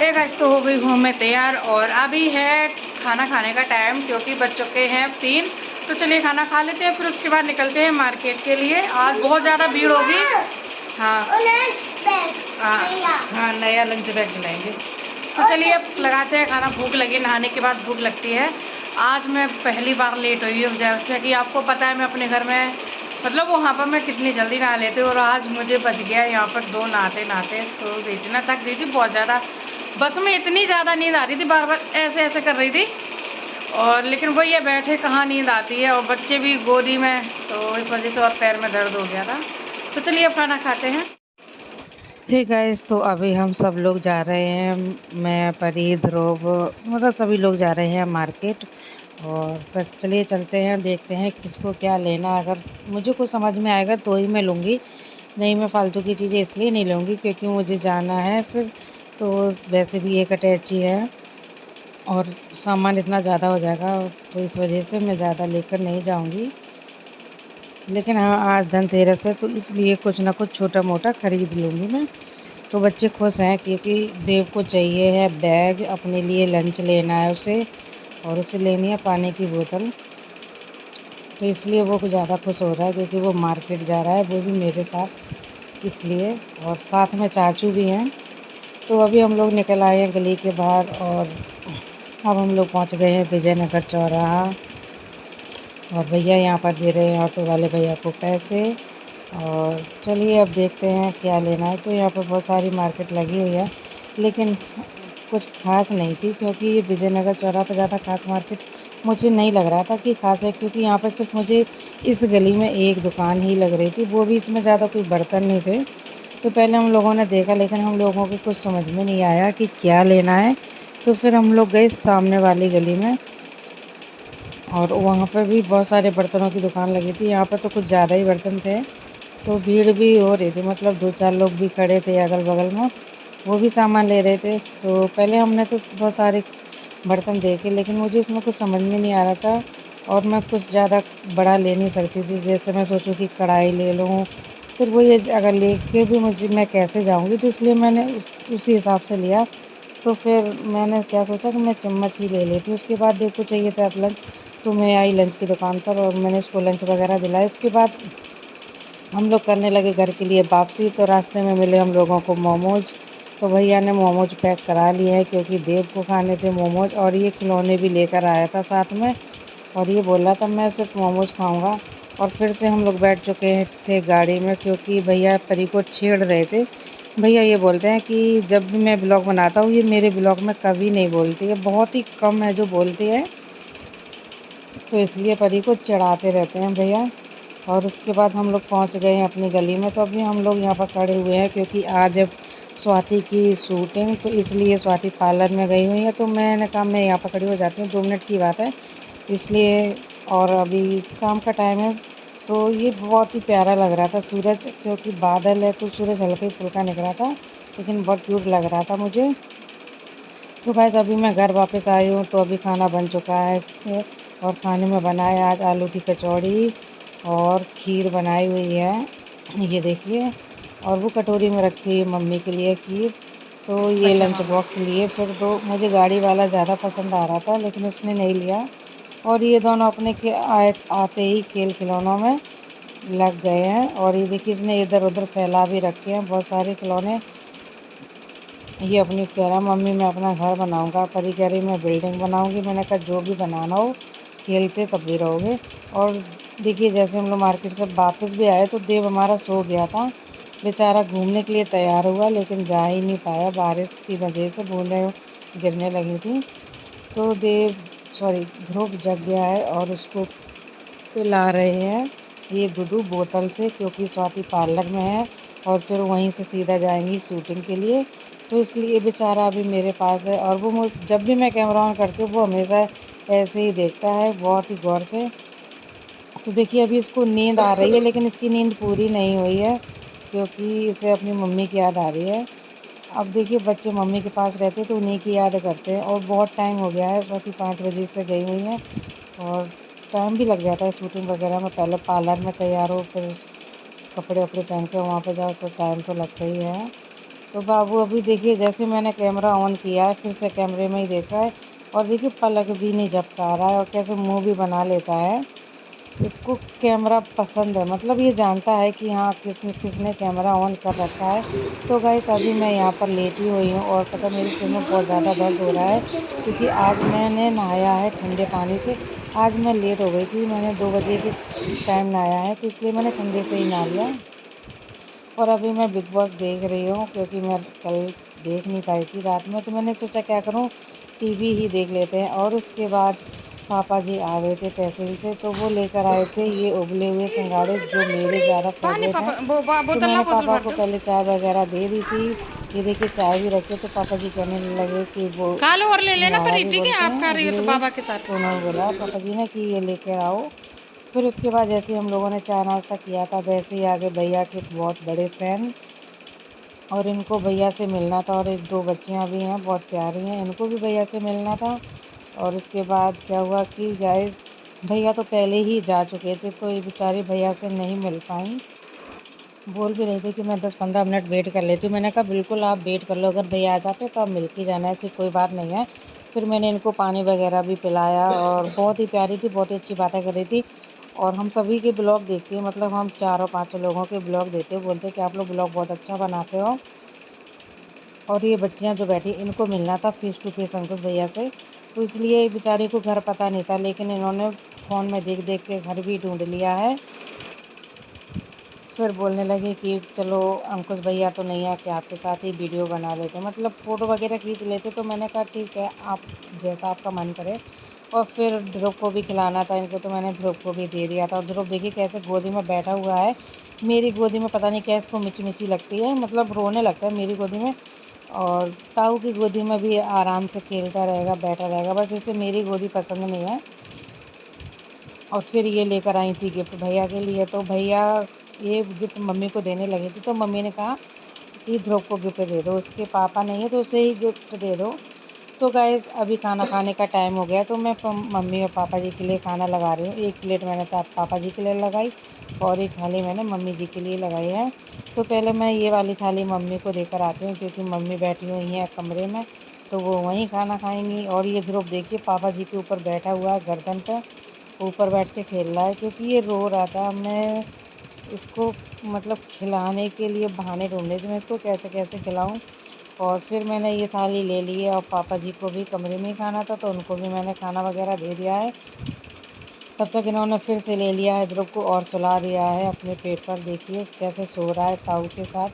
एक आज तो हो गई हूँ मैं तैयार और अभी है खाना खाने का टाइम, क्योंकि बच्चों के हैं 3। तो चलिए खाना खा लेते हैं, फिर उसके बाद निकलते हैं मार्केट के लिए। आज बहुत ज़्यादा भीड़ होगी। हाँ हाँ हाँ, नया लंच बैग दिलाएंगे। तो चलिए अब लगाते हैं खाना। भूख लगी, नहाने के बाद भूख लगती है। आज मैं पहली बार लेट हुई हूँ, जैसे कि आपको पता है मैं अपने घर में मतलब वहाँ पर मैं कितनी जल्दी नहा लेती हूँ, और आज मुझे बच गया यहाँ पर 2 नहाते नहाते। सो गई थी ना, थक गई थी बहुत ज़्यादा। बस में इतनी ज़्यादा नींद आ रही थी, बार बार ऐसे ऐसे कर रही थी। और लेकिन वही है, बैठे कहाँ नींद आती है, और बच्चे भी गोदी में, तो इस वजह से और पैर में दर्द हो गया था। तो चलिए अब खाना खाते हैं। हे गाइस, तो अभी हम सब लोग जा रहे हैं, मैं परी ध्रुव, मतलब सभी लोग जा रहे हैं मार्केट। और बस चलिए चलते हैं, देखते हैं किसको क्या लेना। अगर मुझे कुछ समझ में आएगा तो ही मैं लूँगी, नहीं मैं फालतू की चीज़ें इसलिए नहीं लूँगी क्योंकि मुझे जाना है फिर। तो वैसे भी एक अटैची है और सामान इतना ज़्यादा हो जाएगा, तो इस वजह से मैं ज़्यादा लेकर नहीं जाऊँगी। लेकिन हाँ, आज धनतेरस है तो इसलिए कुछ ना कुछ छोटा मोटा ख़रीद लूँगी मैं। तो बच्चे खुश हैं क्योंकि देव को चाहिए है बैग, अपने लिए लंच लेना है उसे, और उसे लेनी है पानी की बोतल। तो इसलिए वो कुछ ज़्यादा खुश हो रहा है क्योंकि वो मार्केट जा रहा है, वो भी मेरे साथ इसलिए। और साथ में चाचू भी हैं। तो अभी हम लोग निकल आए हैं गली के बाहर, और अब हम लोग पहुंच गए हैं विजयनगर चौराहा। और भैया यहाँ पर दे रहे हैं ऑटो वाले भैया को पैसे। और चलिए अब देखते हैं क्या लेना है। तो यहाँ पर बहुत सारी मार्केट लगी हुई है, लेकिन कुछ ख़ास नहीं थी क्योंकि ये विजयनगर चौराहा पर ज़्यादा ख़ास मार्केट मुझे नहीं लग रहा था कि ख़ास है, क्योंकि यहाँ पर सिर्फ मुझे इस गली में एक दुकान ही लग रही थी, वो भी इसमें ज़्यादा कोई बर्तन नहीं थे। तो पहले हम लोगों ने देखा, लेकिन हम लोगों को कुछ समझ में नहीं आया कि क्या लेना है। तो फिर हम लोग गए सामने वाली गली में, और वहाँ पर भी बहुत सारे बर्तनों की दुकान लगी थी। यहाँ पर तो कुछ ज़्यादा ही बर्तन थे, तो भीड़ भी हो रही थी, मतलब 2-4 लोग भी खड़े थे अगल बगल में, वो भी सामान ले रहे थे। तो पहले हमने तो बहुत सारे बर्तन देखे, लेकिन मुझे इसमें कुछ समझ में नहीं आ रहा था, और मैं कुछ ज़्यादा बड़ा ले नहीं सकती थी। जैसे मैं सोचूं कि कढ़ाई ले लूँ, फिर वो ये अगर लेके भी मुझे मैं कैसे जाऊँगी, तो इसलिए मैंने उसी हिसाब से लिया। तो फिर मैंने क्या सोचा कि मैं चम्मच ही ले लेती हूँ। उसके बाद देखो चाहिए था लंच, तो मैं आई लंच की दुकान पर और मैंने उसको लंच वगैरह दिलाया। उसके बाद हम लोग करने लगे घर के लिए वापसी। तो रास्ते में मिले हम लोगों को मोमोज। तो भैया ने मोमोज पैक करा लिए हैं क्योंकि देव को खाने थे मोमोज, और ये खिलौने भी लेकर आया था साथ में, और ये बोला था मैं सिर्फ मोमोज खाऊंगा। और फिर से हम लोग बैठ चुके थे गाड़ी में, क्योंकि भैया परी को छेड़ रहे थे। भैया ये बोलते हैं कि जब भी मैं ब्लॉग बनाता हूँ, ये मेरे ब्लॉग में कभी नहीं बोलती है, बहुत ही कम है जो बोलती है, तो इसलिए परी को चिढ़ाते रहते हैं भैया। और उसके बाद हम लोग पहुंच गए हैं अपनी गली में। तो अभी हम लोग यहाँ पर खड़े हुए हैं क्योंकि आज अब स्वाति की शूटिंग, तो इसलिए स्वाति पार्लर में गई हुई है। तो मैंने कहा मैं यहाँ पर खड़ी हो जाती हूँ, 2 मिनट की बात है इसलिए। और अभी शाम का टाइम है, तो ये बहुत ही प्यारा लग रहा था सूरज, क्योंकि बादल है तो सूरज हल्का ही फुल्का निकल रहा था, लेकिन बहुत क्यूट लग रहा था मुझे। तो गाइस अभी मैं घर वापस आई हूँ, तो अभी खाना बन चुका है, और खाने में बनाया आज आलू की कचौड़ी और खीर बनाई हुई है, ये देखिए। और वो कटोरी में रखी हुई है मम्मी के लिए खीर। तो ये अच्छा लंच हाँ। बॉक्स लिए फिर। तो मुझे गाड़ी वाला ज़्यादा पसंद आ रहा था, लेकिन उसने नहीं लिया। और ये दोनों अपने के आते ही खेल खिलौनों में लग गए हैं। और ये देखिए इसने इधर उधर फैला भी रखे हैं बहुत सारे खिलौने। ये अपनी कह रहा मम्मी मैं अपना घर बनाऊंगा, परी कह रही मैं बिल्डिंग बनाऊंगी। मैंने कहा जो भी बनाना हो, खेलते तब भी रहोगे। और देखिए जैसे हम लोग मार्केट से वापस भी आए, तो देव हमारा सो गया था बेचारा, घूमने के लिए तैयार हुआ लेकिन जा ही नहीं पाया, बारिश की वजह से बूंदें गिरने लगी थी। तो ध्रुव जग गया है और उसको पिला रहे हैं ये दूध बोतल से, क्योंकि स्वाति पार्लर में है और फिर वहीं से सीधा जाएंगी शूटिंग के लिए। तो इसलिए बेचारा अभी मेरे पास है, और वो जब भी मैं कैमरा ऑन करती हूँ वो हमेशा ऐसे ही देखता है बहुत ही गौर से। तो देखिए अभी इसको नींद आ रही है, लेकिन इसकी नींद पूरी नहीं हुई है क्योंकि इसे अपनी मम्मी की याद आ रही है। अब देखिए बच्चे मम्मी के पास रहते हैं तो उन्हीं की याद करते हैं, और बहुत टाइम हो गया है, स्वाति 5 बजे से गई हुई हैं, और टाइम भी लग जाता है शूटिंग वगैरह में। पहले पार्लर में तैयार हो, फिर कपड़े वपड़े पहन के वहाँ पे जाओ, तो टाइम तो लगता ही है। तो बाबू अभी देखिए जैसे मैंने कैमरा ऑन किया है फिर से कैमरे में ही देख रहा है और देखिए पलक भी नहीं झपका रहा है और कैसे मुंह भी बना लेता है। इसको कैमरा पसंद है, मतलब ये जानता है कि हाँ किसने किसने कैमरा ऑन कर रखा है। तो गाइस अभी मैं यहाँ पर लेटी हुई हूँ और पता मेरे सिर में बहुत ज़्यादा दर्द हो रहा है क्योंकि आज मैंने नहाया है ठंडे पानी से। आज मैं लेट हो गई थी, मैंने 2 बजे के टाइम नहाया है तो इसलिए मैंने ठंडे से ही नहा लिया। और अभी मैं बिग बॉस देख रही हूँ क्योंकि मैं कल देख नहीं पाई थी रात में, तो मैंने सोचा क्या करूँ टीवी ही देख लेते हैं। और उसके बाद पापा जी आ गए थे तहसील से, तो वो लेकर आए थे ये उबले हुए सिंघाड़े जो मेरे ज़्यादा पानी फेवरेट पापा हैं। तो बोतल ला मैंने बोतल पापा भर को दो। पहले चाय वगैरह दे दी थी। ये देखिए चाय भी रखे, तो पापा जी कहने लगे कि वो खा लो और ले लेना सिंघाड़ा पर भी ठीक है, बोलते आप हैं खा रही हो उबले तो हुए, बाबा के साथ। तो उन्होंने बोला पापा जी ने कि ये लेकर आओ। फिर उसके बाद जैसे ही हम लोगों ने चाय नाश्ता किया था वैसे ही आगे भैया के बहुत बड़े फ़ैन, और इनको भैया से मिलना था और 1-2 बच्चियाँ भी हैं बहुत प्यारी हैं, इनको भी भैया से मिलना था। और उसके बाद क्या हुआ कि गाइस भैया तो पहले ही जा चुके थे तो ये बेचारी भैया से नहीं मिल पाई। बोल भी रही थी कि मैं 10-15 मिनट वेट कर लेती हूँ। मैंने कहा बिल्कुल आप वेट कर लो, अगर भैया आ जाते तो आप मिल के जाना, ऐसी कोई बात नहीं है। फिर मैंने इनको पानी वगैरह भी पिलाया और बहुत ही प्यारी थी, बहुत ही अच्छी बातें कर रही थी। और हम सभी के ब्लॉग देखती है, मतलब हम 4-5 लोगों के ब्लॉग देते हैं, बोलते हैं कि आप लोग ब्लॉग बहुत अच्छा बनाते हो। और ये बच्चियाँ जो बैठी इनको मिलना था फ़ेस टू फ़ेस अंकुश भैया से, तो इसलिए बेचारी को घर पता नहीं था, लेकिन इन्होंने फ़ोन में देख-देख के घर भी ढूँढ लिया है। फिर बोलने लगे कि चलो अंकुश भैया तो नहीं है कि आपके साथ ही वीडियो बना लेते हैं, मतलब फ़ोटो वगैरह खींच लेते। तो मैंने कहा ठीक है आप जैसा आपका मन करे। और फिर ध्रुव को भी खिलाना था इनको, तो मैंने ध्रुव को भी दे दिया था। और ध्रुव देखिए कैसे गोदी में बैठा हुआ है, मेरी गोदी में पता नहीं क्या इसको मिची-मिची लगती है, मतलब रोने लगता है मेरी गोदी में। और ताऊ की गोदी में भी आराम से खेलता रहेगा, बैठा रहेगा, बस इसे मेरी गोदी पसंद नहीं है। और फिर ये लेकर आई थी गिफ्ट भैया के लिए, तो भैया ये गिफ्ट मम्मी को देने लगी थी, तो मम्मी ने कहा कि ध्रुव को गिफ्ट दे दो, उसके पापा नहीं है तो उसे ही गिफ्ट दे दो। तो गाइस अभी खाना खाने का टाइम हो गया, तो मैं मम्मी और पापा जी के लिए खाना लगा रही हूँ। एक प्लेट मैंने पापा जी के लिए लगाई और एक थाली मैंने मम्मी जी के लिए लगाई है। तो पहले मैं ये वाली थाली मम्मी को देकर आती हूँ क्योंकि मम्मी बैठी हुई हैं कमरे में, तो वो वहीं खाना खाएंगी। और ये ध्रुव देखिए पापा जी के ऊपर बैठा हुआ है, गर्दन पर ऊपर बैठ के खेल रहा है क्योंकि ये रो रहा था। मैं इसको मतलब खिलाने के लिए बहाने ढूँढ रही थी, मैं इसको कैसे कैसे खिलाऊँ। और फिर मैंने ये थाली ले ली है और पापा जी को भी कमरे में ही खाना था तो उनको भी मैंने खाना वगैरह दे दिया है। तब तक इन्होंने फिर से ले लिया है ध्रुव को और सुला दिया है अपने पेट पर, देखिए कैसे सो रहा है ताऊ के साथ।